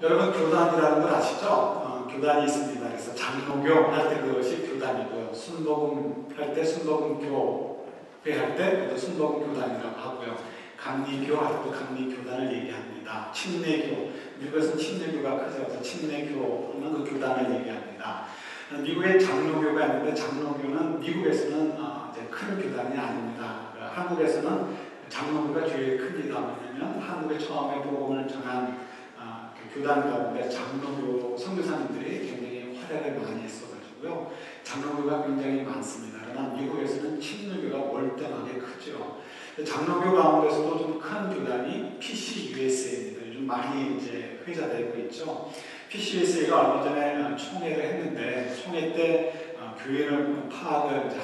여러분 교단이라는 걸 아시죠? 교단이 있습니다. 그래서 장로교 할 때 그것이 교단이고요. 순복음 할 때 순복음교회 할 때 순복음 교단이라고 하고요. 감리교 할 때도 감리교단을 얘기합니다. 침례교, 미국에서는 침례교가 크죠. 그래서 침례교는 그 교단을 얘기합니다. 미국에 장로교가 있는데 장로교는 미국에서는 이제 큰 교단이 아닙니다. 한국에서는 장로교가 제일 큽니다. 왜냐하면 한국에 처음에 복음을 전한 교단 가운데 장로교 선교사님들이 굉장히 활약을 많이 했어가지고요. 장로교가 굉장히 많습니다. 그러나 미국에서는 침례교가 월등하게 크죠. 장로교 가운데서도 좀 큰 교단이 PCUSA입니다. 요즘 많이 이제 회자되고 있죠. PCUSA가 얼마 전에 총회를 했는데 총회 때 교회를 파악을 이제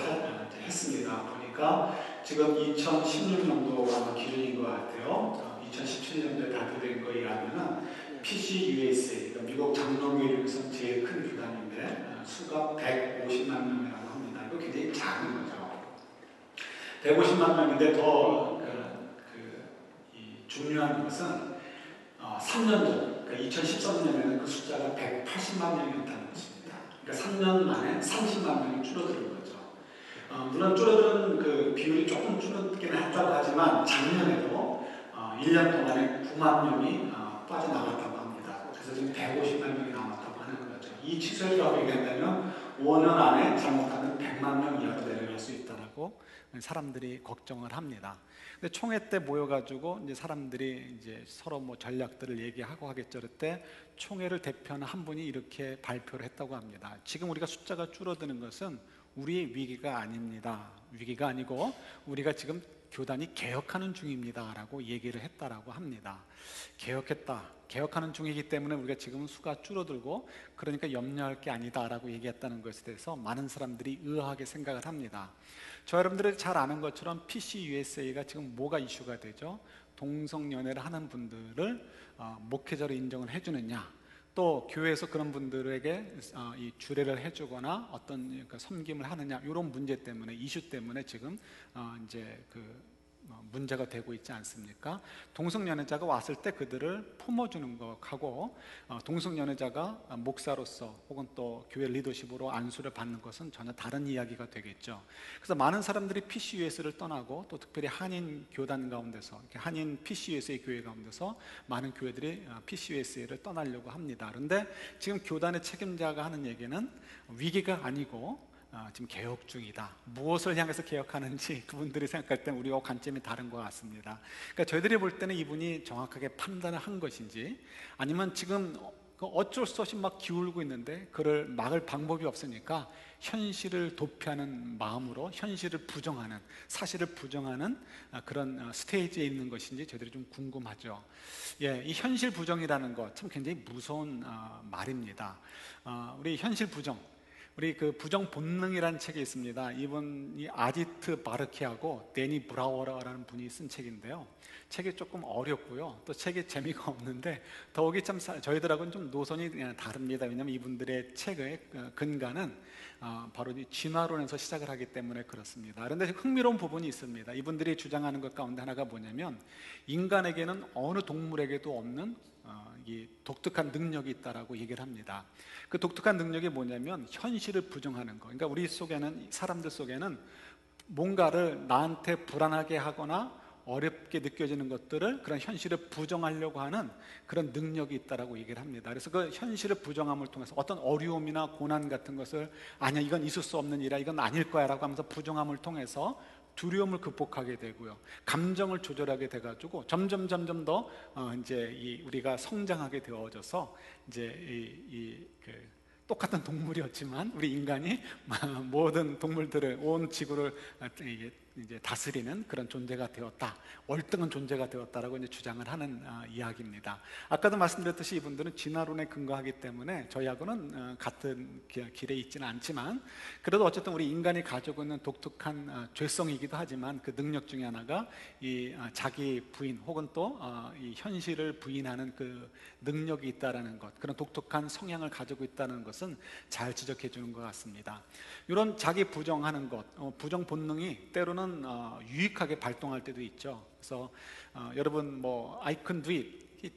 했습니다. 보니까 지금 2016년도가 기준인 것 같아요. 2017년도에 발표된 거에 의하면은 PCUSA, 그러니까 미국 장로교회 중에서 제일 큰 교단인데 수가 150만 명이라고 합니다. 이거 굉장히 작은 거죠. 150만 명인데 더 중요한 것은 3년 전, 그러니까 2013년에는 그 숫자가 180만 명이었다는 것입니다. 그러니까 3년 만에 30만 명이 줄어드는 거죠. 물론 줄어드는 그 비율이 조금 줄어들긴 했다고 하지만 작년에도 1년 동안에 9만 명이 빠져나갔다고 합니다. 그래서 지금 150만 명이 남았다고 하는 거죠. 이 추세로 얘기한다면 5년 안에 잘못하면 100만 명 이하로 내려갈 수 있다라고 사람들이 걱정을 합니다. 근데 총회 때 모여가지고 이제 사람들이 이제 서로 뭐 전략들을 얘기하고 하겠죠. 그때 총회를 대표하는 한 분이 이렇게 발표를 했다고 합니다. 지금 우리가 숫자가 줄어드는 것은 우리의 위기가 아닙니다. 위기가 아니고 우리가 지금 교단이 개혁하는 중입니다 라고 얘기를 했다라고 합니다. 개혁하는 중이기 때문에 우리가 지금 수가 줄어들고 그러니까 염려할 게 아니다 라고 얘기했다는 것에 대해서 많은 사람들이 의아하게 생각을 합니다. 저 여러분들이 잘 아는 것처럼 PCUSA가 지금 뭐가 이슈가 되죠? 동성연애를 하는 분들을 목회자로 인정을 해주느냐, 또 교회에서 그런 분들에게 이 주례를 해주거나 어떤 섬김을 하느냐, 이런 문제 때문에, 이슈 때문에 지금 이제 문제가 되고 있지 않습니까? 동성연애자가 왔을 때 그들을 품어주는 것하고 동성연애자가 목사로서 혹은 또 교회 리더십으로 안수를 받는 것은 전혀 다른 이야기가 되겠죠. 그래서 많은 사람들이 PCUS를 떠나고 또 특별히 한인 교단 가운데서, 한인 PCUS의 교회 가운데서 많은 교회들이 PCUS를 떠나려고 합니다. 그런데 지금 교단의 책임자가 하는 얘기는 위기가 아니고 지금 개혁 중이다. 무엇을 향해서 개혁하는지 그분들이 생각할 때는 우리와 관점이 다른 것 같습니다. 그러니까 저희들이 볼 때는 이분이 정확하게 판단을 한 것인지, 아니면 지금 어쩔 수 없이 막 기울고 있는데 그를 막을 방법이 없으니까 현실을 도피하는 마음으로 현실을 부정하는, 사실을 부정하는 그런 스테이지에 있는 것인지 저희들이 좀 궁금하죠. 이 현실 부정이라는 것 참 굉장히 무서운 말입니다. 우리 현실 부정, 우리 그 부정 본능이라는 책이 있습니다. 이분이 아지트 바르키하고 데니 브라워라는 분이 쓴 책인데요. 책이 조금 어렵고요. 또 책이 재미가 없는데 더욱이 참 저희들하고는 좀 노선이 다릅니다. 왜냐하면 이분들의 책의 근간은 바로 이 진화론에서 시작을 하기 때문에 그렇습니다. 그런데 흥미로운 부분이 있습니다. 이분들이 주장하는 것 가운데 하나가 뭐냐면 인간에게는 어느 동물에게도 없는 이 독특한 능력이 있다라고 얘기를 합니다. 그 독특한 능력이 뭐냐면 현실을 부정하는 거. 그러니까 우리 속에는, 사람들 속에는 뭔가를 나한테 불안하게 하거나 어렵게 느껴지는 것들을, 그런 현실을 부정하려고 하는 그런 능력이 있다라고 얘기를 합니다. 그래서 그 현실을 부정함을 통해서 어떤 어려움이나 고난 같은 것을 아니야, 이건 있을 수 없는 일이야, 이건 아닐 거야 라고 하면서 부정함을 통해서 두려움을 극복하게 되고요, 감정을 조절하게 돼가지고 점점 더 이제 우리가 성장하게 되어져서 이제 똑같은 동물이었지만 우리 인간이 모든 동물들을, 온 지구를 이제 다스리는 그런 존재가 되었다, 월등한 존재가 되었다라고 이제 주장을 하는 이야기입니다. 아까도 말씀드렸듯이 이분들은 진화론에 근거하기 때문에 저희하고는 같은 길에 있지는 않지만, 그래도 어쨌든 우리 인간이 가지고 있는 독특한 죄성이기도 하지만 그 능력 중에 하나가 이 자기 부인 혹은 또 이 현실을 부인하는 그 능력이 있다라는 것, 그런 독특한 성향을 가지고 있다는 것은 잘 지적해 주는 것 같습니다. 이런 자기 부정하는 것, 부정 본능이 때로는 유익하게 발동할 때도 있죠. 그래서 여러분 뭐 I can do it,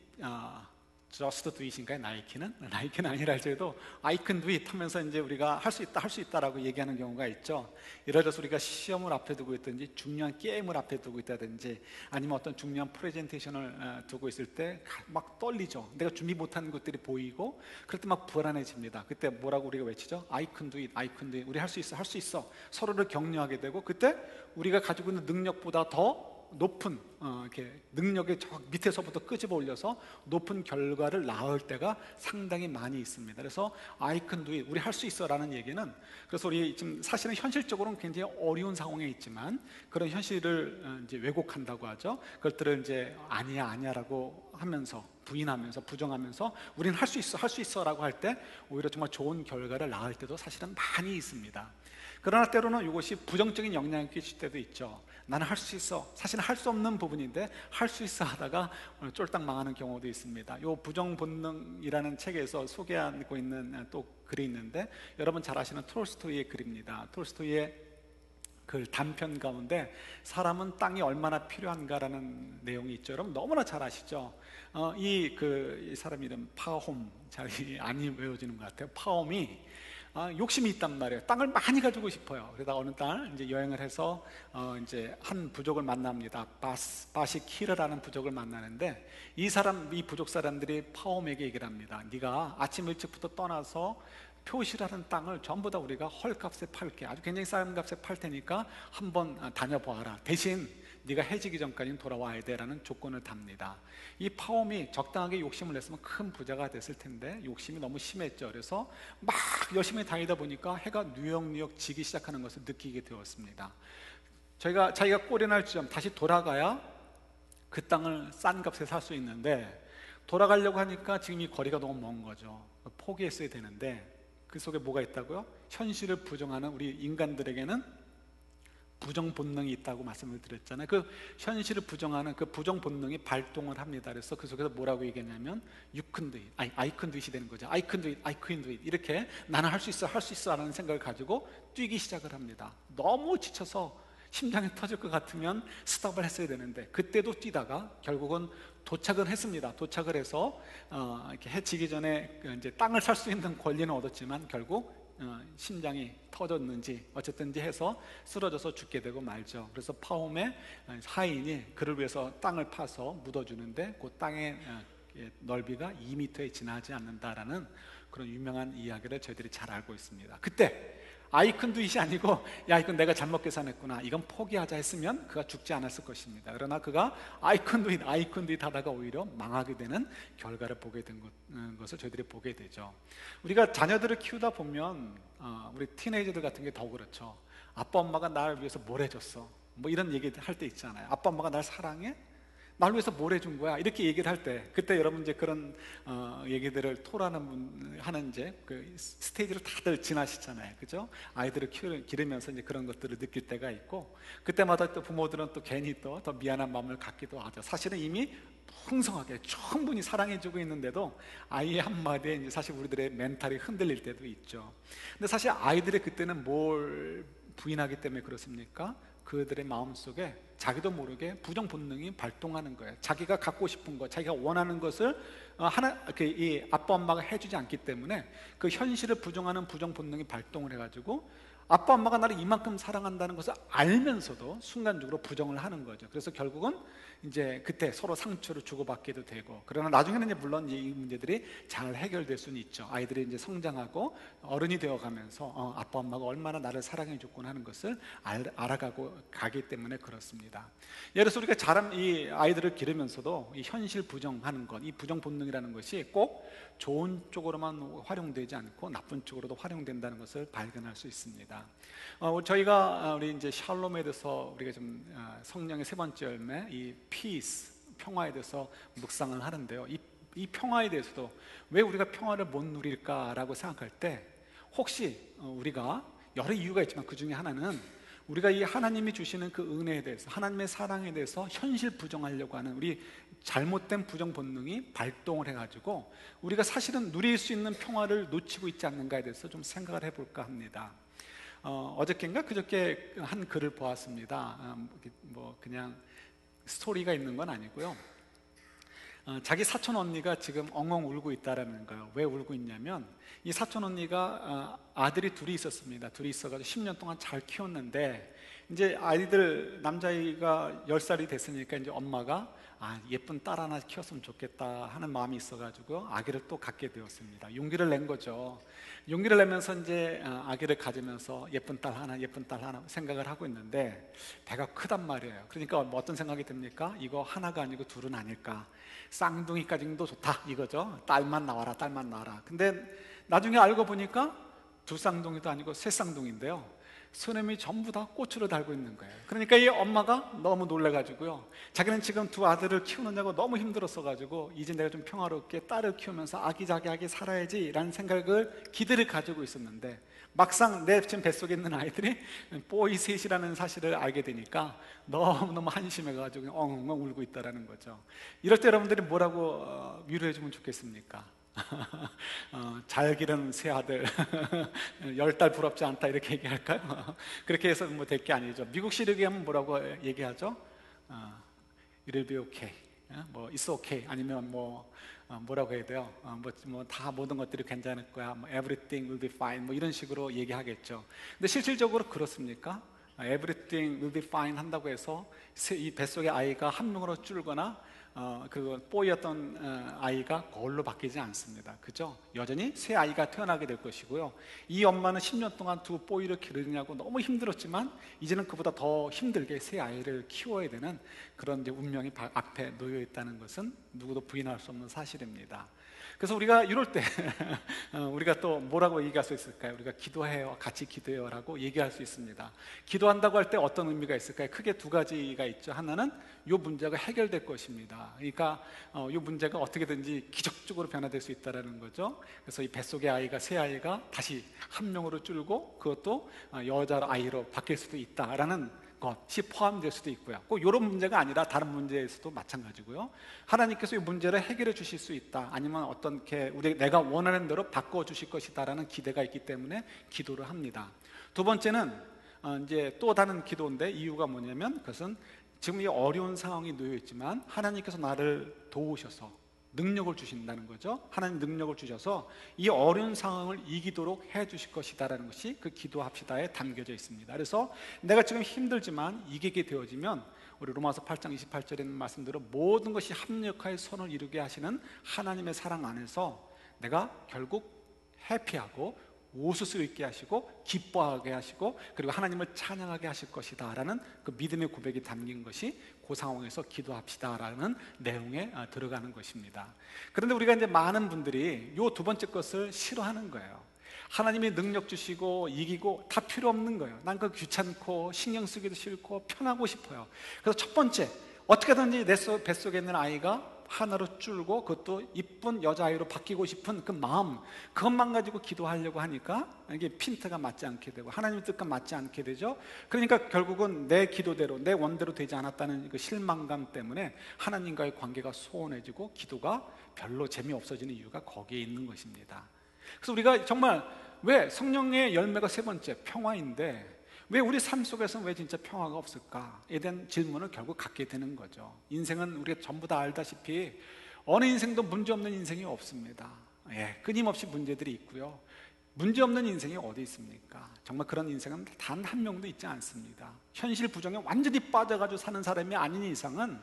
Just do it인가요? 나이키는? 나이키는 아니라 할지라도 I can do it 하면서 이제 우리가 할 수 있다라고 얘기하는 경우가 있죠. 예를 들어서 우리가 시험을 앞에 두고 있든지 중요한 게임을 앞에 두고 있다든지 아니면 어떤 중요한 프레젠테이션을 두고 있을 때 막 떨리죠. 내가 준비 못한 것들이 보이고 그럴 때 막 불안해집니다. 그때 뭐라고 우리가 외치죠? I can do it, I can do it. 우리 할 수 있어, 할 수 있어. 서로를 격려하게 되고 그때 우리가 가지고 있는 능력보다 더 높은 이렇게 능력의 저 밑에서부터 끄집어 올려서 높은 결과를 낳을 때가 상당히 많이 있습니다. 그래서 I can do it, 우리 할 수 있어라는 얘기는, 그래서 우리 지금 사실은 현실적으로는 굉장히 어려운 상황에 있지만 그런 현실을 이제 왜곡한다고 하죠. 그것들을 이제 아니야라고 하면서 부인하면서 부정하면서 우리는 할 수 있어, 할 수 있어라고 할 때 오히려 정말 좋은 결과를 낳을 때도 사실은 많이 있습니다. 그러나 때로는 이것이 부정적인 영향을 끼칠 때도 있죠. 나는 할 수 있어, 사실은 할 수 없는 부분인데 할 수 있어 하다가 쫄딱 망하는 경우도 있습니다. 이 부정본능이라는 책에서 소개하고 있는 또 글이 있는데, 여러분 잘 아시는 톨스토이의 글입니다. 톨스토이의 그 단편 가운데 사람은 땅이 얼마나 필요한가라는 내용이 있죠. 여러분 너무나 잘 아시죠? 이 사람 이름 파홈, 잘 안 외워지는 것 같아요. 파홈이 욕심이 있단 말이에요. 땅을 많이 가지고 싶어요. 그러다 어느 날 이제 여행을 해서 이제 한 부족을 만납니다. 바시키르라는 부족을 만나는데 이 부족 사람들이 파옴에게 얘기를 합니다. 네가 아침 일찍부터 떠나서 표시라는 땅을 전부 다 우리가 헐값에 팔게, 아주 굉장히 싼 값에 팔 테니까 한번 다녀보아라. 대신 네가 해지기 전까지는 돌아와야 돼라는 조건을 답니다. 이 파옴이 적당하게 욕심을 냈으면 큰 부자가 됐을 텐데 욕심이 너무 심했죠. 그래서 막 열심히 다니다 보니까 해가 뉴역뉴역 지기 시작하는 것을 느끼게 되었습니다. 자기가 꼴이 날 즈음 다시 돌아가야 그 땅을 싼 값에 살 수 있는데, 돌아가려고 하니까 지금 이 거리가 너무 먼 거죠. 포기했어야 되는데 그 속에 뭐가 있다고요? 현실을 부정하는 우리 인간들에게는 부정 본능이 있다고 말씀을 드렸잖아요. 그 현실을 부정하는 그 부정 본능이 발동을 합니다. 그래서 그 속에서 뭐라고 얘기했냐면 You can do it, I can do it이 되는 거죠. I can do it, I can do it. 이렇게 나는 할 수 있어, 할 수 있어 라는 생각을 가지고 뛰기 시작을 합니다. 너무 지쳐서 심장이 터질 것 같으면 스톱을 했어야 되는데 그때도 뛰다가 결국은 도착은 했습니다. 도착을 해서 이렇게 해지기 전에 이제 땅을 살 수 있는 권리는 얻었지만 결국 심장이 터졌는지 어쨌든지 해서 쓰러져서 죽게 되고 말죠. 그래서 파홈의 하인이 그를 위해서 땅을 파서 묻어주는데 그 땅의 넓이가 2m에 지나지 않는다라는 그런 유명한 이야기를 저희들이 잘 알고 있습니다. 그때 I can do it이 아니고 야 이건 내가 잘못 계산했구나, 이건 포기하자 했으면 그가 죽지 않았을 것입니다. 그러나 그가 I can do it, I can do it 하다가 오히려 망하게 되는 결과를 보게 된 것을 저희들이 보게 되죠. 우리가 자녀들을 키우다 보면 우리 티네이저들 같은 게 더 그렇죠. 아빠 엄마가 날 위해서 뭘 해줬어, 뭐 이런 얘기 할 때 있잖아요. 아빠 엄마가 날 사랑해? 날 위해서 뭘 해준 거야? 이렇게 얘기를 할 때, 그때 여러분 이제 그런 얘기들을 하는 이제 그 스테이지를 다들 지나시잖아요, 그죠? 아이들을 기르면서 이제 그런 것들을 느낄 때가 있고, 그때마다 또 부모들은 또 괜히 또 더 미안한 마음을 갖기도 하죠. 사실은 이미 풍성하게 충분히 사랑해주고 있는데도 아이의 한마디에 이제 사실 우리들의 멘탈이 흔들릴 때도 있죠. 근데 사실 아이들의 그때는 뭘 부인하기 때문에 그렇습니까? 그들의 마음속에 자기도 모르게 부정 본능이 발동하는 거예요. 자기가 갖고 싶은 것, 자기가 원하는 것을 이 아빠 엄마가 해주지 않기 때문에 그 현실을 부정하는 부정 본능이 발동을 해가지고 아빠 엄마가 나를 이만큼 사랑한다는 것을 알면서도 순간적으로 부정을 하는 거죠. 그래서 결국은 이제 그때 서로 상처를 주고받기도 되고, 그러나 나중에는 이제 물론 이 문제들이 잘 해결될 수는 있죠. 아이들이 이제 성장하고 어른이 되어가면서 아빠 엄마가 얼마나 나를 사랑해줬구나 하는 것을 알아가고 가기 때문에 그렇습니다. 예를 들어서 우리가 이 아이들을 기르면서도 이 현실 부정하는 것, 이 부정 본능이라는 것이 꼭 좋은 쪽으로만 활용되지 않고 나쁜 쪽으로도 활용된다는 것을 발견할 수 있습니다. 저희가 우리 이제 샬롬에 대해서 우리가 좀 성령의 세 번째 열매, 이 peace, 평화에 대해서 묵상을 하는데요. 이 평화에 대해서도 왜 우리가 평화를 못 누릴까라고 생각할 때, 혹시 우리가 여러 이유가 있지만 그 중에 하나는 우리가 이 하나님이 주시는 그 은혜에 대해서, 하나님의 사랑에 대해서 현실 부정하려고 하는 우리 잘못된 부정 본능이 발동을 해가지고 우리가 사실은 누릴 수 있는 평화를 놓치고 있지 않는가에 대해서 좀 생각을 해볼까 합니다. 어저께인가 그저께 한 글을 보았습니다. 뭐 그냥 스토리가 있는 건 아니고요. 자기 사촌 언니가 지금 엉엉 울고 있다라는 거예요. 왜 울고 있냐면 이 사촌 언니가 아들이 둘이 있었습니다. 둘이 있어가지고 10년 동안 잘 키웠는데 이제 아이들 남자아이가 10살이 됐으니까 이제 엄마가 예쁜 딸 하나 키웠으면 좋겠다 하는 마음이 있어가지고 아기를 또 갖게 되었습니다. 용기를 낸 거죠. 용기를 내면서 이제 아기를 가지면서 예쁜 딸 하나 생각을 하고 있는데 배가 크단 말이에요. 그러니까 뭐 어떤 생각이 듭니까? 이거 하나가 아니고 둘은 아닐까? 쌍둥이까지도 좋다 이거죠. 딸만 나와라. 근데 나중에 알고 보니까 두 쌍둥이도 아니고 세 쌍둥이인데요, 스님이 전부 다 꼬추를 달고 있는 거예요. 그러니까 이 엄마가 너무 놀래가지고요, 자기는 지금 두 아들을 키우느냐고 너무 힘들었어가지고 이제 내가 좀 평화롭게 딸을 키우면서 아기자기하게 살아야지 라는 생각을, 기대를 가지고 있었는데 막상 내 지금 뱃속에 있는 아이들이 뽀이 셋이라는 사실을 알게 되니까 너무너무 한심해가지고 엉엉 울고 있다는 거죠. 이럴 때 여러분들이 뭐라고 위로해 주면 좋겠습니까? 잘 기른 새 아들 10달 부럽지 않다 이렇게 얘기할까요? 그렇게 해서 뭐 될 게 아니죠. 미국식 얘기하면 뭐라고 얘기하죠? It'll be okay, 뭐 It's okay, 아니면 뭐라고 해야 돼요? 다 모든 것들이 괜찮을 거야, 뭐 Everything will be fine, 뭐 이런 식으로 얘기하겠죠. 근데 실질적으로 그렇습니까? Everything will be fine 한다고 해서 이 뱃속의 아이가 한 명으로 줄거나 그 뽀이였던 아이가 거울로 바뀌지 않습니다. 그죠? 여전히 새 아이가 태어나게 될 것이고요, 이 엄마는 10년 동안 두 뽀이를 기르느냐고 너무 힘들었지만 이제는 그보다 더 힘들게 새 아이를 키워야 되는 그런 이제 운명이 앞에 놓여 있다는 것은 누구도 부인할 수 없는 사실입니다. 그래서 우리가 이럴 때 우리가 또 뭐라고 얘기할 수 있을까요? 우리가 기도해요, 같이 기도해요 라고 얘기할 수 있습니다. 기도한다고 할 때 어떤 의미가 있을까요? 크게 두 가지가 있죠. 하나는 이 문제가 해결될 것입니다. 그러니까 이 문제가 어떻게든지 기적적으로 변화될 수 있다는 거죠. 그래서 이 뱃속의 아이가, 새 아이가 다시 한 명으로 줄고 그것도 여자 아이로 바뀔 수도 있다라는 것이 포함될 수도 있고요. 꼭 이런 문제가 아니라 다른 문제에서도 마찬가지고요. 하나님께서 이 문제를 해결해 주실 수 있다, 아니면 어떻게 내가 원하는 대로 바꿔 주실 것이다라는 기대가 있기 때문에 기도를 합니다. 두 번째는 이제 또 다른 기도인데, 이유가 뭐냐면 그것은 지금 이 어려운 상황이 놓여 있지만 하나님께서 나를 도우셔서 능력을 주신다는 거죠. 하나님 능력을 주셔서 이 어려운 상황을 이기도록 해 주실 것이다라는 것이 그 기도합시다에 담겨져 있습니다. 그래서 내가 지금 힘들지만 이기게 되어지면 우리 로마서 8장 28절에 있는 말씀대로 모든 것이 합력하여 선을 이루게 하시는 하나님의 사랑 안에서 내가 결국 해피하고 웃을 수 있게 하시고 기뻐하게 하시고 그리고 하나님을 찬양하게 하실 것이다 라는 그 믿음의 고백이 담긴 것이 그 상황에서 기도합시다 라는 내용에 들어가는 것입니다. 그런데 우리가 이제 많은 분들이 이 두 번째 것을 싫어하는 거예요. 하나님이 능력 주시고 이기고 다 필요 없는 거예요. 난 그거 귀찮고 신경 쓰기도 싫고 편하고 싶어요. 그래서 첫 번째, 어떻게든지 내 뱃속에 있는 아이가 하나로 줄고 그것도 이쁜 여자아이로 바뀌고 싶은 그 마음, 그것만 가지고 기도하려고 하니까 이게 핀트가 맞지 않게 되고 하나님의 뜻과 맞지 않게 되죠. 그러니까 결국은 내 기도대로, 내 원대로 되지 않았다는 그 실망감 때문에 하나님과의 관계가 소원해지고 기도가 별로 재미없어지는 이유가 거기에 있는 것입니다. 그래서 우리가 정말 왜 성령의 열매가 세 번째 평화인데 왜 우리 삶 속에서는 왜 진짜 평화가 없을까에 대한 질문을 결국 갖게 되는 거죠. 인생은 우리가 전부 다 알다시피 어느 인생도 문제없는 인생이 없습니다. 끊임없이 문제들이 있고요, 문제없는 인생이 어디 있습니까? 정말 그런 인생은 단 한 명도 있지 않습니다. 현실 부정에 완전히 빠져가지고 사는 사람이 아닌 이상은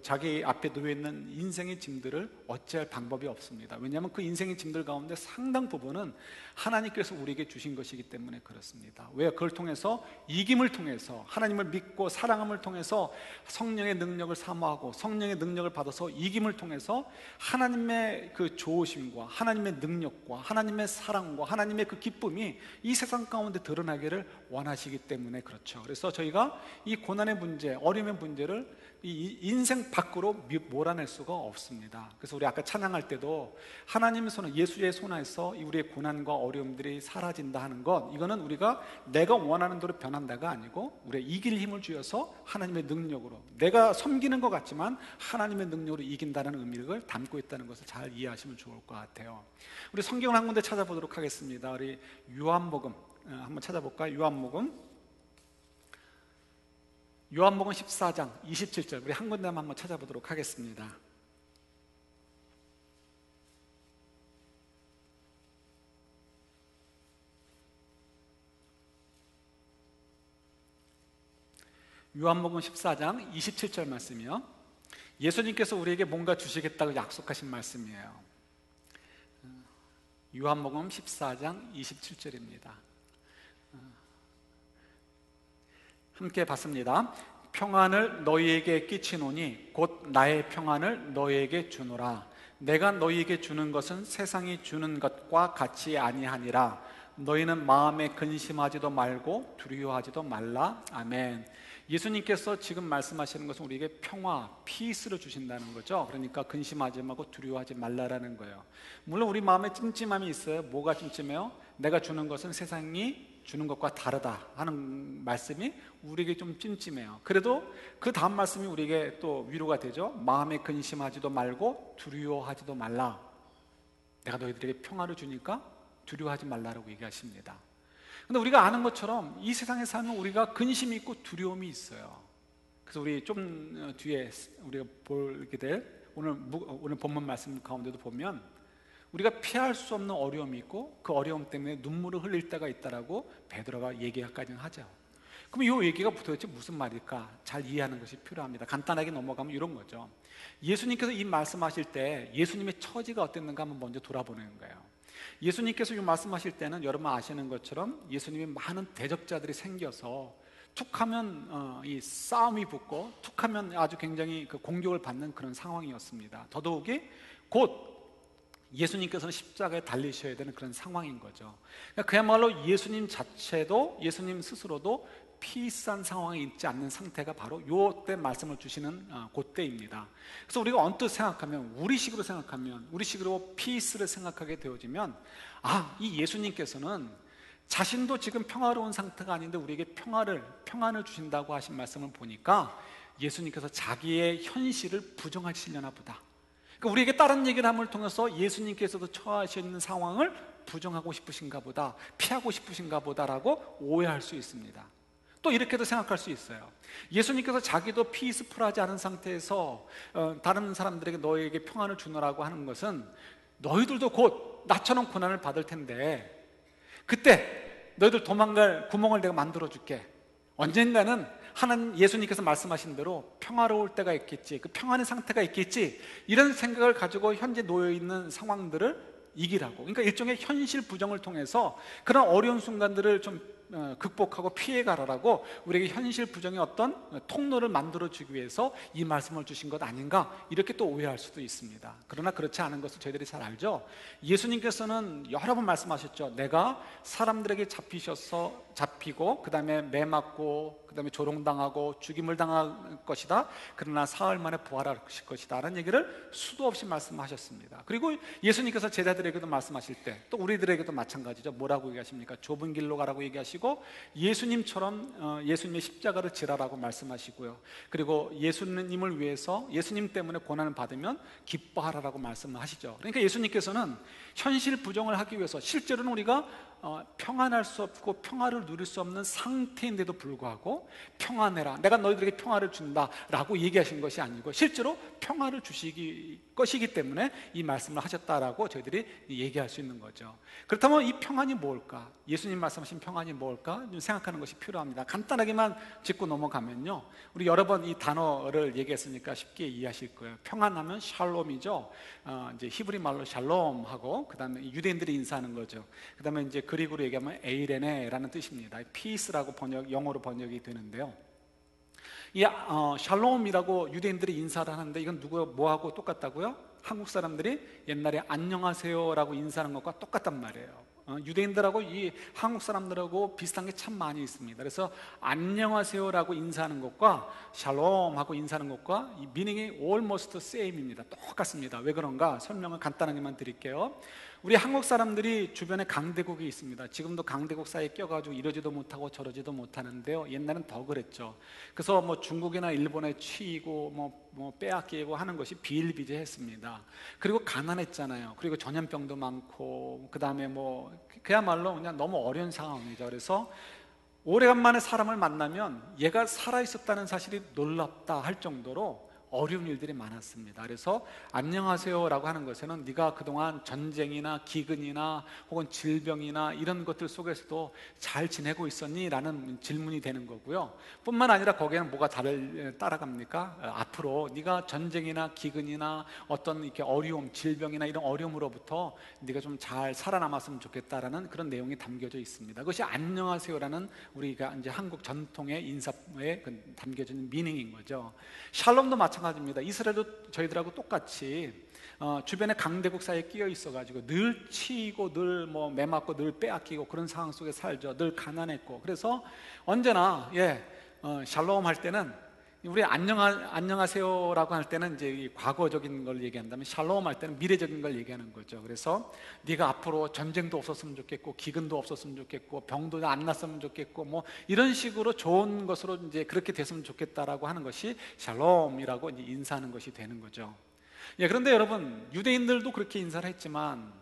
자기 앞에 놓여있는 인생의 짐들을 어찌할 방법이 없습니다. 왜냐하면 그 인생의 짐들 가운데 상당 부분은 하나님께서 우리에게 주신 것이기 때문에 그렇습니다. 왜? 그걸 통해서, 이김을 통해서, 하나님을 믿고 사랑함을 통해서 성령의 능력을 사모하고 성령의 능력을 받아서 이김을 통해서 하나님의 그 좋으심과 하나님의 능력과 하나님의 사랑과 하나님의 그 기쁨이 이 세상 가운데 드러나기를 원하시기 때문에 그렇죠. 그래서 저희가 이 고난의 문제, 어려움의 문제를 이 인생 밖으로 몰아낼 수가 없습니다. 그래서 우리 아까 찬양할 때도 하나님의 손, 예수의 손 안에서 우리의 고난과 어려움들이 사라진다 하는 것, 이거는 우리가 내가 원하는 대로 변한다가 아니고 우리가 이길 힘을 주어서 하나님의 능력으로, 내가 섬기는 것 같지만 하나님의 능력으로 이긴다는 의미를 담고 있다는 것을 잘 이해하시면 좋을 것 같아요. 우리 성경을 한 군데 찾아보도록 하겠습니다. 우리 요한복음 한번 찾아볼까요? 요한복음 14장 27절 우리 한 군데만 한번 찾아보도록 하겠습니다. 요한복음 14장 27절 말씀이요. 예수님께서 우리에게 뭔가 주시겠다고 약속하신 말씀이에요. 요한복음 14장 27절입니다. 함께 봤습니다. 평안을 너희에게 끼치노니 곧 나의 평안을 너희에게 주노라. 내가 너희에게 주는 것은 세상이 주는 것과 같이 아니하니라. 너희는 마음에 근심하지도 말고 두려워하지도 말라. 아멘. 예수님께서 지금 말씀하시는 것은 우리에게 평화, 피스를 주신다는 거죠. 그러니까 근심하지 말고 두려워하지 말라라는 거예요. 물론 우리 마음에 찜찜함이 있어요. 뭐가 찜찜해요? 내가 주는 것은 세상이 주는 것과 다르다 하는 말씀이 우리에게 좀 찜찜해요. 그래도 그 다음 말씀이 우리에게 또 위로가 되죠. 마음에 근심하지도 말고 두려워하지도 말라. 내가 너희들에게 평화를 주니까 두려워하지 말라라고 얘기하십니다. 근데 우리가 아는 것처럼 이 세상에 사는 우리가 근심이 있고 두려움이 있어요. 그래서 우리 좀 뒤에 우리가 보게 될 오늘 본문 말씀 가운데도 보면 우리가 피할 수 없는 어려움이 있고 그 어려움 때문에 눈물을 흘릴 때가 있다라고 베드로가 얘기하까지 하죠. 그럼 이 얘기가 도대체 무슨 말일까? 잘 이해하는 것이 필요합니다. 간단하게 넘어가면 이런 거죠. 예수님께서 이 말씀하실 때 예수님의 처지가 어땠는가 한번 먼저 돌아보는 거예요. 예수님께서 이 말씀하실 때는 여러분 아시는 것처럼 예수님이 많은 대적자들이 생겨서 툭하면 이 싸움이 붙고 툭하면 아주 굉장히 그 공격을 받는 그런 상황이었습니다. 더더욱이 곧 예수님께서는 십자가에 달리셔야 되는 그런 상황인 거죠. 그러니까 그야말로 예수님 자체도 예수님 스스로도 피스한 상황에 있지 않는 상태가 바로 요때 말씀을 주시는 그때입니다. 그래서 우리가 언뜻 생각하면 우리식으로 피스를 생각하게 되어지면 이 예수님께서는 자신도 지금 평화로운 상태가 아닌데 우리에게 평안을 주신다고 하신 말씀을 보니까 예수님께서 자기의 현실을 부정하시려나 보다. 그러니까 우리에게 다른 얘기를 함을 통해서 예수님께서도 처하시는 상황을 부정하고 싶으신가 보다, 피하고 싶으신가 보다라고 오해할 수 있습니다. 또 이렇게도 생각할 수 있어요. 예수님께서 자기도 피스풀하지 않은 상태에서 다른 사람들에게 너희에게 평안을 주노라고 하는 것은 너희들도 곧 나처럼 고난을 받을 텐데 그때 너희들 도망갈 구멍을 내가 만들어줄게. 언젠가는 하나님 예수님께서 말씀하신 대로 평화로울 때가 있겠지, 그 평안의 상태가 있겠지, 이런 생각을 가지고 현재 놓여있는 상황들을 이기라고. 그러니까 일종의 현실 부정을 통해서 그런 어려운 순간들을 좀 극복하고 피해가라라고 우리에게 현실 부정의 어떤 통로를 만들어주기 위해서 이 말씀을 주신 것 아닌가, 이렇게 또 오해할 수도 있습니다. 그러나 그렇지 않은 것을 저희들이 잘 알죠. 예수님께서는 여러 번 말씀하셨죠. 내가 사람들에게 잡히고 그 다음에 매맞고 그 다음에 조롱당하고 죽임을 당할 것이다. 그러나 사흘 만에 부활하실 것이다 라는 얘기를 수도 없이 말씀하셨습니다. 그리고 예수님께서 제자들에게도 말씀하실 때 또 우리들에게도 마찬가지죠. 뭐라고 얘기하십니까? 좁은 길로 가라고 얘기하시고 예수님처럼 예수님의 십자가를 지라라고 말씀하시고요. 그리고 예수님을 위해서 예수님 때문에 고난을 받으면 기뻐하라라고 말씀을 하시죠. 그러니까 예수님께서는 현실 부정을 하기 위해서 실제로는 우리가 평안할 수 없고 평화를 누릴 수 없는 상태인데도 불구하고 평안해라, 내가 너희들에게 평화를 준다 라고 얘기하신 것이 아니고 실제로 평화를 주시기 것이기 때문에 이 말씀을 하셨다라고 저희들이 얘기할 수 있는 거죠. 그렇다면 이 평안이 뭘까? 예수님 말씀하신 평안이 뭘까? 좀 생각하는 것이 필요합니다. 간단하게만 짚고 넘어가면요, 우리 여러 번 이 단어를 얘기했으니까 쉽게 이해하실 거예요. 평안하면 샬롬이죠. 이제 히브리 말로 샬롬하고 그 다음에 유대인들이 인사하는 거죠. 그 다음에 이제 그리고로 얘기하면 에이레네라는 뜻입니다. 피스라고 영어로 번역이 되는데요. 이 샬롬이라고 유대인들이 인사를 하는데 이건 누구 뭐하고 똑같다고요? 한국 사람들이 옛날에 안녕하세요라고 인사하는 것과 똑같단 말이에요. 유대인들하고 이 한국 사람들하고 비슷한 게 참 많이 있습니다. 그래서 안녕하세요라고 인사하는 것과 샬롬하고 인사하는 것과 이 미닝이 almost same입니다. 똑같습니다. 왜 그런가 설명을 간단하게만 드릴게요. 우리 한국 사람들이 주변에 강대국이 있습니다. 지금도 강대국 사이에 껴가지고 이러지도 못하고 저러지도 못하는데요, 옛날엔 더 그랬죠. 그래서 뭐 중국이나 일본에 치이고 뭐 빼앗기고 하는 것이 비일비재했습니다. 그리고 가난했잖아요. 그리고 전염병도 많고 그 다음에 뭐 그야말로 그냥 너무 어려운 상황이죠. 그래서 오래간만에 사람을 만나면 얘가 살아있었다는 사실이 놀랍다 할 정도로 어려운 일들이 많았습니다. 그래서 안녕하세요라고 하는 것에는 네가 그동안 전쟁이나 기근이나 혹은 질병이나 이런 것들 속에서도 잘 지내고 있었니? 라는 질문이 되는 거고요. 뿐만 아니라 거기에는 뭐가 따라갑니까? 앞으로 네가 전쟁이나 기근이나 어떤 이렇게 어려움, 질병이나 이런 어려움으로부터 네가 좀 잘 살아남았으면 좋겠다라는 그런 내용이 담겨져 있습니다. 그것이 안녕하세요라는 우리가 이제 한국 전통의 인사에 담겨져 있는 미닝인 거죠. 샬롬도 마찬가지입니다. 이스라엘도 저희들하고 똑같이 주변에 강대국 사이에 끼어 있어가지고 늘 치이고 늘 뭐 매맞고 늘 빼앗기고 그런 상황 속에 살죠. 늘 가난했고. 그래서 언제나 샬롬 할 때는 우리 안녕하세요라고 할 때는 이제 이 과거적인 걸 얘기한다면 샬롬 할 때는 미래적인 걸 얘기하는 거죠. 그래서 네가 앞으로 전쟁도 없었으면 좋겠고 기근도 없었으면 좋겠고 병도 안 났으면 좋겠고 뭐 이런 식으로 좋은 것으로 이제 그렇게 됐으면 좋겠다라고 하는 것이 샬롬이라고 이제 인사하는 것이 되는 거죠. 그런데 여러분, 유대인들도 그렇게 인사를 했지만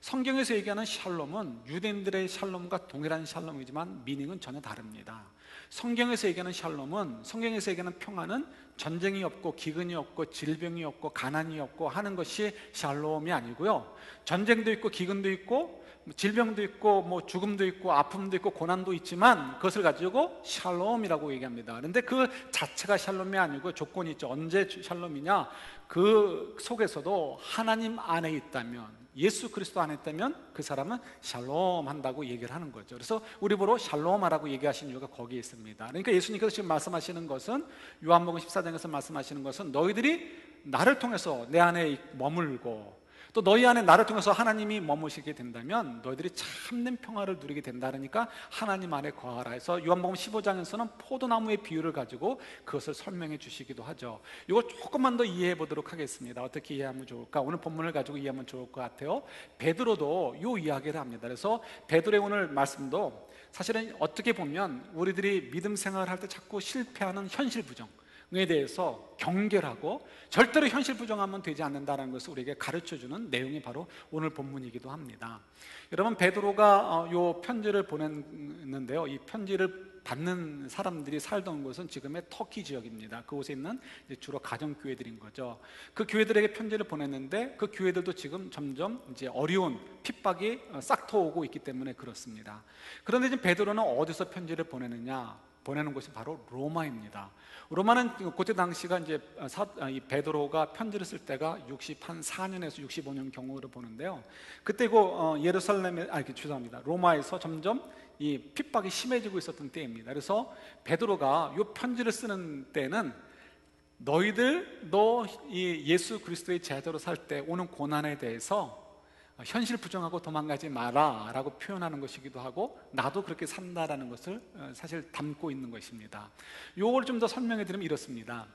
성경에서 얘기하는 샬롬은 유대인들의 샬롬과 동일한 샬롬이지만 미닝은 전혀 다릅니다. 성경에서 얘기하는 샬롬은, 성경에서 얘기하는 평안은 전쟁이 없고 기근이 없고 질병이 없고 가난이 없고 하는 것이 샬롬이 아니고요, 전쟁도 있고 기근도 있고 질병도 있고 뭐 죽음도 있고 아픔도 있고 고난도 있지만 그것을 가지고 샬롬이라고 얘기합니다. 그런데 그 자체가 샬롬이 아니고 조건이 있죠. 언제 샬롬이냐? 그 속에서도 하나님 안에 있다면, 예수 그리스도 안에 있다면 그 사람은 샬롬 한다고 얘기를 하는 거죠. 그래서 우리 보러 샬롬하라고 얘기하신 이유가 거기에 있습니다. 그러니까 예수님께서 지금 말씀하시는 것은, 요한복음 14장에서 말씀하시는 것은 너희들이 나를 통해서 내 안에 머물고 또 너희 안에 나를 통해서 하나님이 머무시게 된다면 너희들이 참된 평화를 누리게 된다. 그러니까 하나님 안에 거하라 해서 요한복음 15장에서는 포도나무의 비유를 가지고 그것을 설명해 주시기도 하죠. 이거 조금만 더 이해해 보도록 하겠습니다. 어떻게 이해하면 좋을까? 오늘 본문을 가지고 이해하면 좋을 것 같아요. 베드로도 이 이야기를 합니다. 그래서 베드로의 오늘 말씀도 사실은 어떻게 보면 우리들이 믿음 생활을 할 때 자꾸 실패하는 현실 부정 에 대해서 경계하고 절대로 현실 부정하면 되지 않는다는 것을 우리에게 가르쳐주는 내용이 바로 오늘 본문이기도 합니다. 여러분, 베드로가 이 편지를 보냈는데요, 이 편지를 받는 사람들이 살던 곳은 지금의 터키 지역입니다. 그곳에 있는 주로 가정교회들인 거죠. 그 교회들에게 편지를 보냈는데 그 교회들도 지금 점점 이제 어려운 핍박이 싹트오고 있기 때문에 그렇습니다. 그런데 지금 베드로는 어디서 편지를 보내느냐? 보내는 곳이 바로 로마입니다. 로마는 그때 당시가 이제 이 베드로가 편지를 쓸 때가 64년에서 65년 경우로 보는데요. 그때 예루살렘에 죄송합니다. 로마에서 점점 이 핍박이 심해지고 있었던 때입니다. 그래서 베드로가 이 편지를 쓰는 때는 너 이 예수 그리스도의 제자로 살 때 오는 고난에 대해서 현실 부정하고 도망가지 마라 라고 표현하는 것이기도 하고 나도 그렇게 산다라는 것을 사실 담고 있는 것입니다. 이걸 좀 더 설명해 드리면 이렇습니다.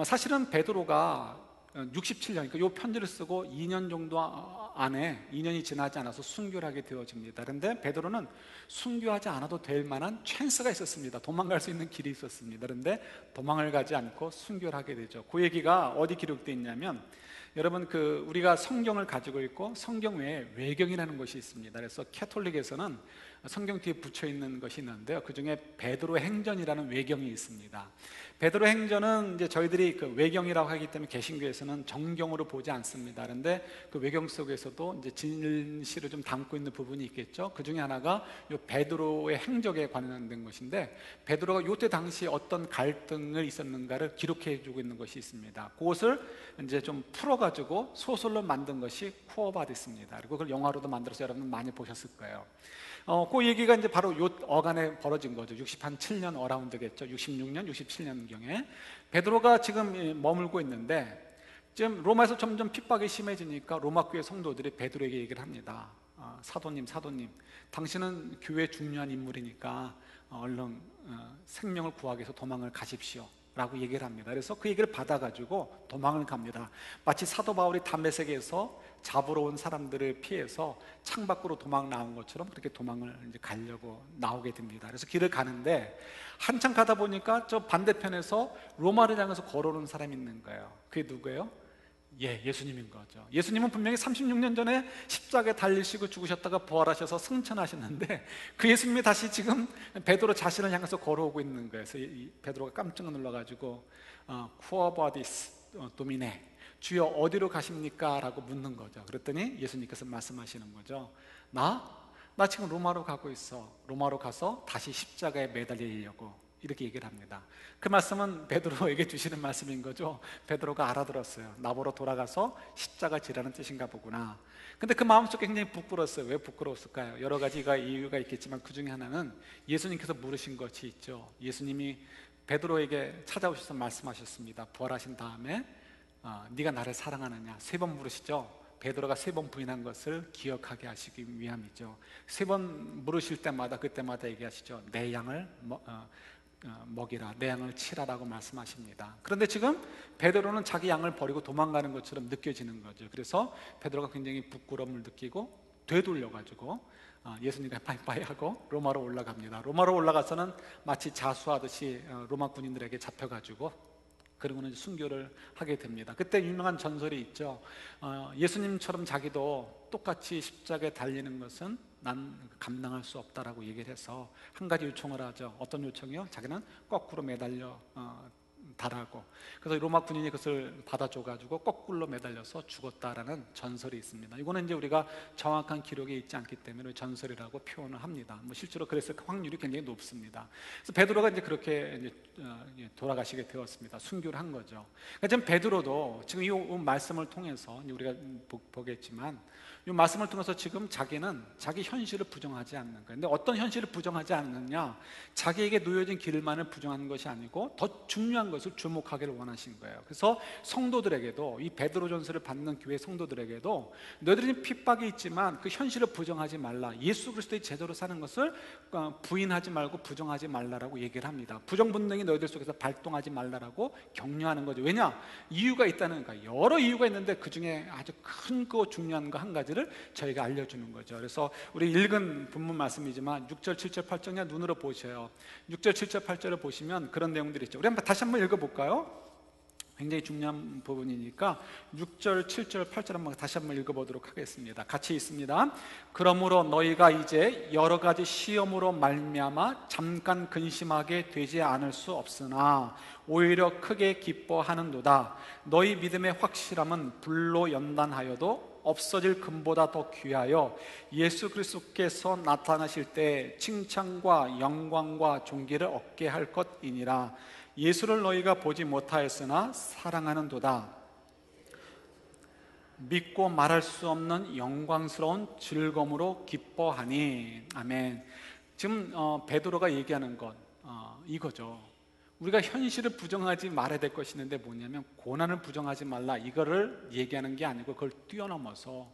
사실은 베드로가 67년, 그러니까 이 편지를 쓰고 2년 정도 안에 2년이 지나지 않아서 순교를 하게 되어집니다. 그런데 베드로는 순교하지 않아도 될 만한 찬스가 있었습니다. 도망갈 수 있는 길이 있었습니다. 그런데 도망을 가지 않고 순교를 하게 되죠. 그 얘기가 어디 기록되어 있냐면, 여러분 우리가 성경을 가지고 있고 성경 외에 외경이라는 것이 있습니다. 그래서 캐톨릭에서는 성경 뒤에 붙여 있는 것이 있는데요, 그 중에 베드로 행전이라는 외경이 있습니다. 베드로 행전은 이제 저희들이 그 외경이라고 하기 때문에 개신교에서는 정경으로 보지 않습니다. 그런데 그 외경 속에서도 이제 진실을 좀 담고 있는 부분이 있겠죠. 그 중에 하나가 이 베드로의 행적에 관련된 것인데, 베드로가 이때 당시 어떤 갈등을 있었는가를 기록해주고 있는 것이 있습니다. 그것을 이제 좀 풀어가지고 소설로 만든 것이 쿠어바디스입니다. 그리고 그걸 영화로도 만들어서 여러분 많이 보셨을 거예요. 그 얘기가 이제 바로 요 어간에 벌어진 거죠. 67년 어라운드겠죠. 66년, 67년경에 베드로가 지금 머물고 있는데, 지금 로마에서 점점 핍박이 심해지니까 로마 교회 성도들이 베드로에게 얘기를 합니다. 사도님, 당신은 교회에 중요한 인물이니까 얼른 생명을 구하기 위해서 도망을 가십시오 라고 얘기를 합니다. 그래서 그 얘기를 받아가지고 도망을 갑니다. 마치 사도 바울이 담메색에서 잡으러 온 사람들을 피해서 창밖으로 도망 나온 것처럼 그렇게 도망을 이제 가려고 나오게 됩니다. 그래서 길을 가는데 한참 가다 보니까 저 반대편에서 로마를 향해서 걸어오는 사람이 있는 거예요. 그게 누구예요? 예수님인 거죠. 예수님은 분명히 36년 전에 십자가에 달리시고 죽으셨다가 부활하셔서 승천하셨는데 그 예수님이 다시 지금 베드로 자신을 향해서 걸어오고 있는 거예요. 그래서 베드로가 깜짝 놀라가지고 쿠어바디스 도미네, 주여 어디로 가십니까? 라고 묻는 거죠. 그랬더니 예수님께서 말씀하시는 거죠. 나 지금 로마로 가고 있어. 로마로 가서 다시 십자가에 매달리려고, 이렇게 얘기를 합니다. 그 말씀은 베드로에게 주시는 말씀인 거죠. 베드로가 알아들었어요. 나보러 돌아가서 십자가 지라는 뜻인가 보구나. 근데 그 마음속에 굉장히 부끄러웠어요. 왜 부끄러웠을까요? 여러 가지가 이유가 있겠지만 그 중에 하나는 예수님께서 물으신 것이 있죠. 예수님이 베드로에게 찾아오셔서 말씀하셨습니다. 부활하신 다음에 네가 나를 사랑하느냐 3번 물으시죠. 베드로가 3번 부인한 것을 기억하게 하시기 위함이죠. 3번 물으실 때마다 그때마다 얘기하시죠. 내 양을 먹이라, 내 양을 치라라고 말씀하십니다. 그런데 지금 베드로는 자기 양을 버리고 도망가는 것처럼 느껴지는 거죠. 그래서 베드로가 굉장히 부끄러움을 느끼고 되돌려가지고 예수님과 빠이빠이 하고 로마로 올라갑니다. 로마로 올라가서는 마치 자수하듯이 로마 군인들에게 잡혀가지고 그리고는 순교를 하게 됩니다. 그때 유명한 전설이 있죠. 예수님처럼 자기도 똑같이 십자가에 달리는 것은 난 감당할 수 없다라고 얘기를 해서 한 가지 요청을 하죠. 어떤 요청이요? 자기는 거꾸로 매달려 달하고, 그래서 로마 군인이 그것을 받아줘가지고 거꾸로 매달려서 죽었다라는 전설이 있습니다. 이거는 이제 우리가 정확한 기록이 있지 않기 때문에 전설이라고 표현을 합니다. 실제로 그랬을 확률이 굉장히 높습니다. 그래서 베드로가 이제 그렇게 이제 돌아가시게 되었습니다. 순교를 한 거죠. 그러니까 지금 베드로도 지금 이 말씀을 통해서 우리가 보겠지만 이 말씀을 통해서 지금 자기는 자기 현실을 부정하지 않는 거예요. 근데 어떤 현실을 부정하지 않느냐? 자기에게 놓여진 길만을 부정하는 것이 아니고 더 중요한 것을 주목하기를 원하신 거예요. 그래서 성도들에게도, 이 베드로전서를 받는 교회 성도들에게도 너희들이 핍박이 있지만 그 현실을 부정하지 말라, 예수 그리스도의 제자로 사는 것을 부인하지 말고 부정하지 말라라고 얘기를 합니다. 부정 본능이 너희들 속에서 발동하지 말라라고 격려하는 거죠. 왜냐? 이유가 있다는 거예요. 여러 이유가 있는데 그 중에 아주 큰 거 중요한 거 한 가지를 저희가 알려주는 거죠. 그래서 우리 읽은 본문 말씀이지만 6절, 7절, 8절 그냥 눈으로 보셔요. 6절, 7절, 8절을 보시면 그런 내용들이 있죠. 우리 다시 한번 읽어볼까요? 굉장히 중요한 부분이니까 6절, 7절, 8절 한번 다시 한번 읽어보도록 하겠습니다. 같이 있습니다. 그러므로 너희가 이제 여러 가지 시험으로 말미암아 잠깐 근심하게 되지 않을 수 없으나 오히려 크게 기뻐하는도다. 너희 믿음의 확실함은 불로 연단하여도 없어질 금보다 더 귀하여 예수 그리스도께서 나타나실 때 칭찬과 영광과 존귀를 얻게 할 것이니라. 예수를 너희가 보지 못하였으나 사랑하는도다. 믿고 말할 수 없는 영광스러운 즐거움으로 기뻐하니. 아멘. 지금 베드로가 얘기하는 것 이거죠. 우리가 현실을 부정하지 말아야 될 것이 있는데 뭐냐면 고난을 부정하지 말라, 이거를 얘기하는 게 아니고 그걸 뛰어넘어서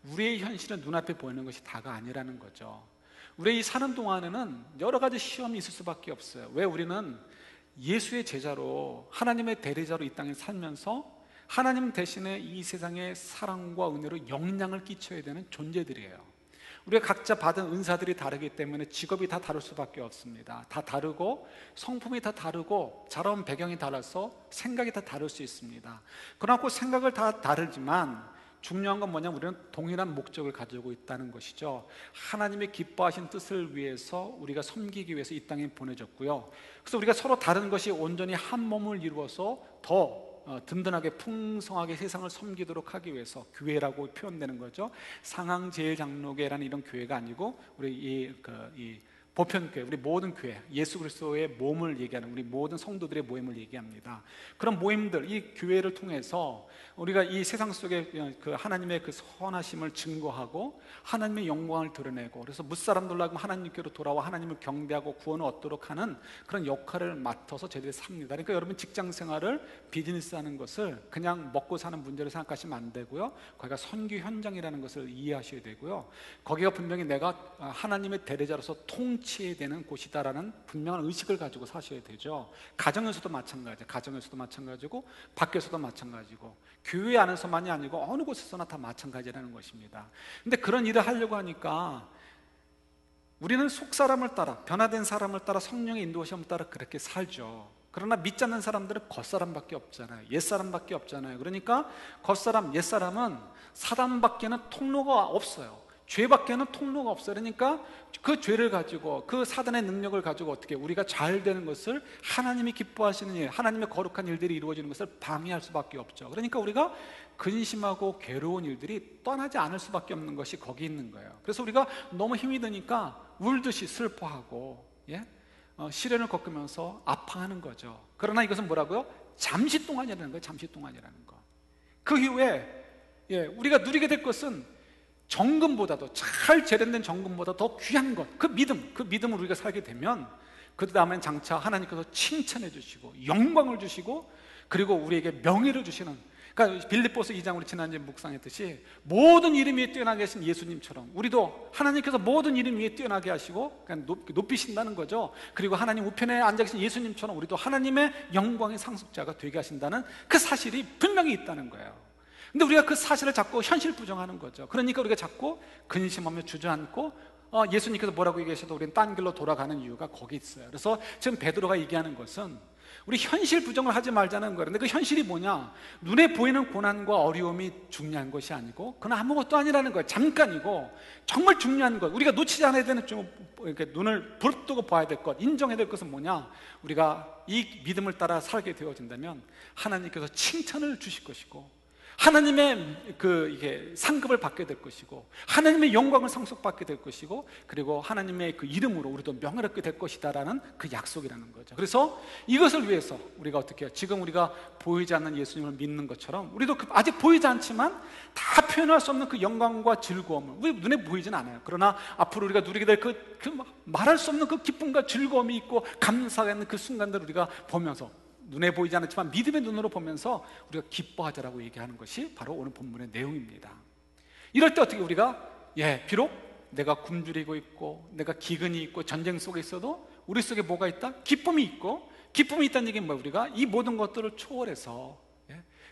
우리의 현실은 눈앞에 보이는 것이 다가 아니라는 거죠. 우리 이 사는 동안에는 여러 가지 시험이 있을 수밖에 없어요. 왜? 우리는 예수의 제자로, 하나님의 대리자로 이 땅에 살면서 하나님 대신에 이 세상에 사랑과 은혜로 영향을 끼쳐야 되는 존재들이에요. 우리가 각자 받은 은사들이 다르기 때문에 직업이 다 다를 수밖에 없습니다. 다 다르고 성품이 다 다르고 자라온 배경이 달라서 생각이 다 다를 수 있습니다. 그러나 그 생각을 다 다르지만 중요한 건 뭐냐면 우리는 동일한 목적을 가지고 있다는 것이죠. 하나님의 기뻐하신 뜻을 위해서 우리가 섬기기 위해서 이 땅에 보내졌고요. 그래서 우리가 서로 다른 것이 온전히 한 몸을 이루어서 더 든든하게 풍성하게 세상을 섬기도록 하기 위해서 교회라고 표현되는 거죠. 상항제일장로교회라는 이런 교회가 아니고 우리 이 보편교회, 우리 모든 교회, 예수 그리스도의 몸을 얘기하는 우리 모든 성도들의 모임을 얘기합니다. 그런 모임들, 이 교회를 통해서 우리가 이 세상 속에 그 하나님의 그 선하심을 증거하고 하나님의 영광을 드러내고, 그래서 무사람들로 하여금 하나님께로 돌아와 하나님을 경배하고 구원을 얻도록 하는 그런 역할을 맡아서 저희들이 삽니다. 그러니까 여러분 직장 생활을 비즈니스 하는 것을 그냥 먹고 사는 문제로 생각하시면 안 되고요. 거기가 선교 현장이라는 것을 이해하셔야 되고요. 거기가 분명히 내가 하나님의 대리자로서 통치해야 되는 곳이다라는 분명한 의식을 가지고 사셔야 되죠. 가정에서도 마찬가지예요. 가정에서도 마찬가지고 밖에서도 마찬가지고 교회 안에서만이 아니고 어느 곳에서나 다 마찬가지라는 것입니다. 근데 그런 일을 하려고 하니까 우리는 속사람을 따라, 변화된 사람을 따라, 성령의 인도하심을 따라 그렇게 살죠. 그러나 믿지 않는 사람들은 겉사람밖에 없잖아요. 옛사람밖에 없잖아요. 그러니까 겉사람, 옛사람은 사단밖에는 통로가 없어요. 죄밖에는 통로가 없어요. 그러니까 그 죄를 가지고, 그 사단의 능력을 가지고 어떻게 우리가 잘 되는 것을, 하나님이 기뻐하시는 일, 하나님의 거룩한 일들이 이루어지는 것을 방해할 수밖에 없죠. 그러니까 우리가 근심하고 괴로운 일들이 떠나지 않을 수밖에 없는 것이 거기 있는 거예요. 그래서 우리가 너무 힘이 드니까 울듯이 슬퍼하고, 시련을 겪으면서 아파하는 거죠. 그러나 이것은 뭐라고요? 잠시 동안이라는 거예요. 잠시 동안이라는 거. 그 이후에 우리가 누리게 될 것은 정금보다도, 잘 재련된 정금보다 더 귀한 것, 그 믿음을 우리가 살게 되면 그 다음엔 장차 하나님께서 칭찬해 주시고 영광을 주시고, 그리고 우리에게 명예를 주시는, 그러니까 빌립보서 2장 우리 지난주에 묵상했듯이 모든 이름 위에 뛰어나게 하신 예수님처럼 우리도 하나님께서 모든 이름 위에 뛰어나게 하시고 그냥 높이신다는 거죠. 그리고 하나님 우편에 앉아 계신 예수님처럼 우리도 하나님의 영광의 상속자가 되게 하신다는 그 사실이 분명히 있다는 거예요. 근데 우리가 그 사실을 자꾸 현실 부정하는 거죠. 그러니까 우리가 자꾸 근심하며 주저앉고, 예수님께서 뭐라고 얘기하셔도 우리는 딴 길로 돌아가는 이유가 거기 있어요. 그래서 지금 베드로가 얘기하는 것은 우리 현실 부정을 하지 말자는 거예요. 근데 그 현실이 뭐냐? 눈에 보이는 고난과 어려움이 중요한 것이 아니고 그건 아무것도 아니라는 거예요. 잠깐이고 정말 중요한 것, 우리가 놓치지 않아야 되는, 좀 이렇게 눈을 부릅뜨고 봐야 될 것, 인정해야 될 것은 뭐냐? 우리가 이 믿음을 따라 살게 되어진다면 하나님께서 칭찬을 주실 것이고, 하나님의 이게 상급을 받게 될 것이고, 하나님의 영광을 상속받게 될 것이고, 그리고 하나님의 그 이름으로 우리도 명예롭게 될 것이다라는 그 약속이라는 거죠. 그래서 이것을 위해서 우리가 어떻게 해요? 지금 우리가 보이지 않는 예수님을 믿는 것처럼 우리도 아직 보이지 않지만 다 표현할 수 없는 그 영광과 즐거움을, 우리 눈에 보이진 않아요. 그러나 앞으로 우리가 누리게 될 말할 수 없는 그 기쁨과 즐거움이 있고 감사하는 그 순간들을 우리가 보면서, 눈에 보이지 않았지만 믿음의 눈으로 보면서 우리가 기뻐하자라고 얘기하는 것이 바로 오늘 본문의 내용입니다. 이럴 때 어떻게 우리가, 비록 내가 굶주리고 있고 내가 기근이 있고 전쟁 속에 있어도 우리 속에 뭐가 있다? 기쁨이 있고, 기쁨이 있다는 얘기는 뭐예요? 우리가 이 모든 것들을 초월해서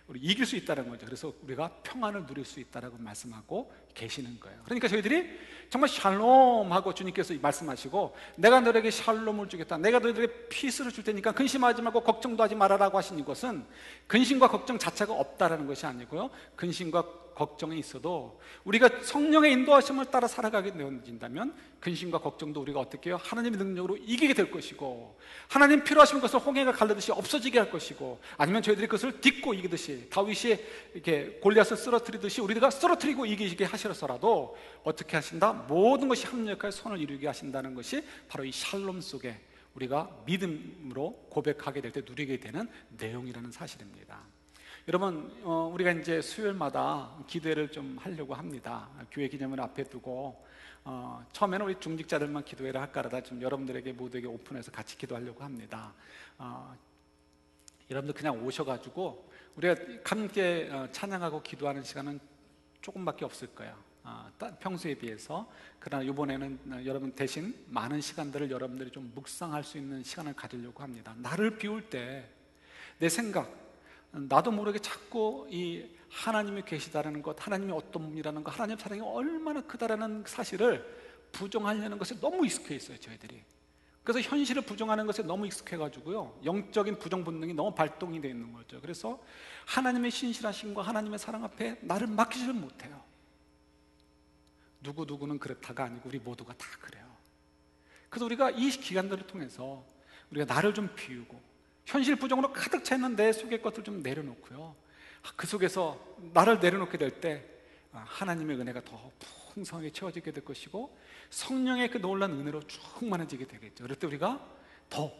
우리 이길 수 있다는 거죠. 그래서 우리가 평안을 누릴 수 있다라고 말씀하고 계시는 거예요. 그러니까 저희들이 정말 샬롬하고 주님께서 말씀하시고, 내가 너에게 샬롬을 주겠다, 내가 너에게 피스를 줄 테니까 근심하지 말고 걱정도 하지 말아라고 하신 이것은 근심과 걱정 자체가 없다라는 것이 아니고요, 근심과 걱정이 있어도 우리가 성령의 인도하심을 따라 살아가게 되어진다면 근심과 걱정도 우리가 어떻게 해요? 하나님의 능력으로 이기게 될 것이고, 하나님 필요하신 것을 홍해가 갈르듯이 없어지게 할 것이고, 아니면 저희들이 그것을 딛고 이기듯이 다윗이 이렇게 골리앗을 쓰러뜨리듯이 우리가 쓰러뜨리고 이기게 하시더라도 어떻게 하신다? 모든 것이 합력하여 선을 이루게 하신다는 것이 바로 이 샬롬 속에 우리가 믿음으로 고백하게 될 때 누리게 되는 내용이라는 사실입니다. 여러분, 우리가 이제 수요일마다 기도회를 좀 하려고 합니다. 교회 기념을 앞에 두고 처음에는 우리 중직자들만 기도회를 할까라다 좀 여러분들에게 모두에게 오픈해서 같이 기도하려고 합니다. 여러분들 그냥 오셔가지고 우리가 함께 찬양하고 기도하는 시간은 조금밖에 없을 거예요. 평소에 비해서. 그러나 이번에는 여러분 대신 많은 시간들을 여러분들이 좀 묵상할 수 있는 시간을 가지려고 합니다. 나를 비울 때 내 생각, 나도 모르게 자꾸 이 하나님이 계시다라는 것, 하나님이 어떤 분이라는 것, 하나님의 사랑이 얼마나 크다라는 사실을 부정하려는 것에 너무 익숙해 있어요, 저희들이. 그래서 현실을 부정하는 것에 너무 익숙해가지고요, 영적인 부정 본능이 너무 발동이 되어 있는 거죠. 그래서 하나님의 신실하심과 하나님의 사랑 앞에 나를 맡기지를 못해요. 누구는 그렇다가 아니고 우리 모두가 다 그래요. 그래서 우리가 이 기간들을 통해서 우리가 나를 좀 비우고 현실 부정으로 가득 차 있는 내 속의 것들 좀 내려놓고요, 그 속에서 나를 내려놓게 될 때 하나님의 은혜가 더 풍성하게 채워지게 될 것이고 성령의 그 놀라운 은혜로 충만해지게 되겠죠. 그럴 때 우리가 더,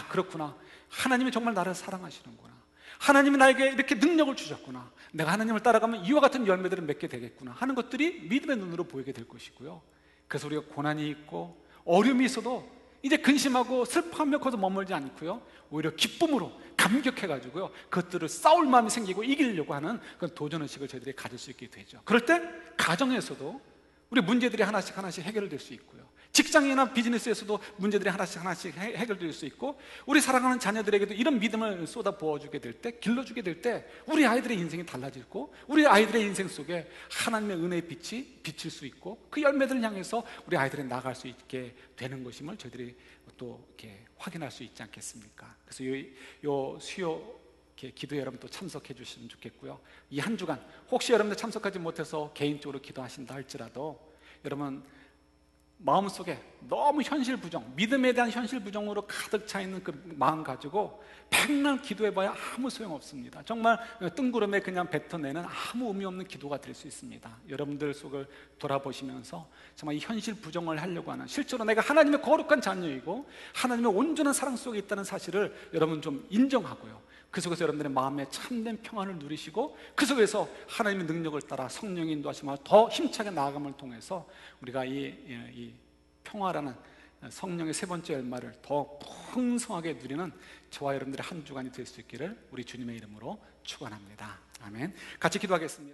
그렇구나, 하나님이 정말 나를 사랑하시는구나, 하나님이 나에게 이렇게 능력을 주셨구나, 내가 하나님을 따라가면 이와 같은 열매들을 맺게 되겠구나 하는 것들이 믿음의 눈으로 보이게 될 것이고요. 그래서 우리가 고난이 있고 어려움이 있어도 이제 근심하고 슬퍼하며 거기서 머물지 않고요, 오히려 기쁨으로 감격해가지고요, 그것들을 싸울 마음이 생기고 이기려고 하는 그런 도전의식을 저희들이 가질 수 있게 되죠. 그럴 때 가정에서도 우리 문제들이 하나씩 해결될 수 있고요, 직장이나 비즈니스에서도 문제들이 하나씩 해결될 수 있고, 우리 사랑하는 자녀들에게도 이런 믿음을 쏟아 부어주게 될 때, 길러주게 될 때 우리 아이들의 인생이 달라지고 우리 아이들의 인생 속에 하나님의 은혜의 빛이 비칠 수 있고 그 열매들을 향해서 우리 아이들이 나아갈 수 있게 되는 것임을 저희들이 또 이렇게 확인할 수 있지 않겠습니까? 그래서 요 수요 기도에 여러분 또 참석해 주시면 좋겠고요. 이 한 주간 혹시 여러분들 참석하지 못해서 개인적으로 기도하신다 할지라도 여러분 마음속에 너무 현실 부정, 믿음에 대한 현실 부정으로 가득 차 있는 그 마음 가지고 백날 기도해봐야 아무 소용없습니다. 정말 뜬구름에 그냥 뱉어내는 아무 의미 없는 기도가 될 수 있습니다. 여러분들 속을 돌아보시면서 정말 이 현실 부정을 하려고 하는, 실제로 내가 하나님의 거룩한 자녀이고 하나님의 온전한 사랑 속에 있다는 사실을 여러분 좀 인정하고요, 그 속에서 여러분들의 마음에 참된 평안을 누리시고 그 속에서 하나님의 능력을 따라 성령의 인도하심을 더 힘차게 나아감을 통해서 우리가 이 평화라는 성령의 세 번째 열마를 더 풍성하게 누리는 저와 여러분들의 한 주간이 될 수 있기를 우리 주님의 이름으로 축원합니다. 아멘. 같이 기도하겠습니다.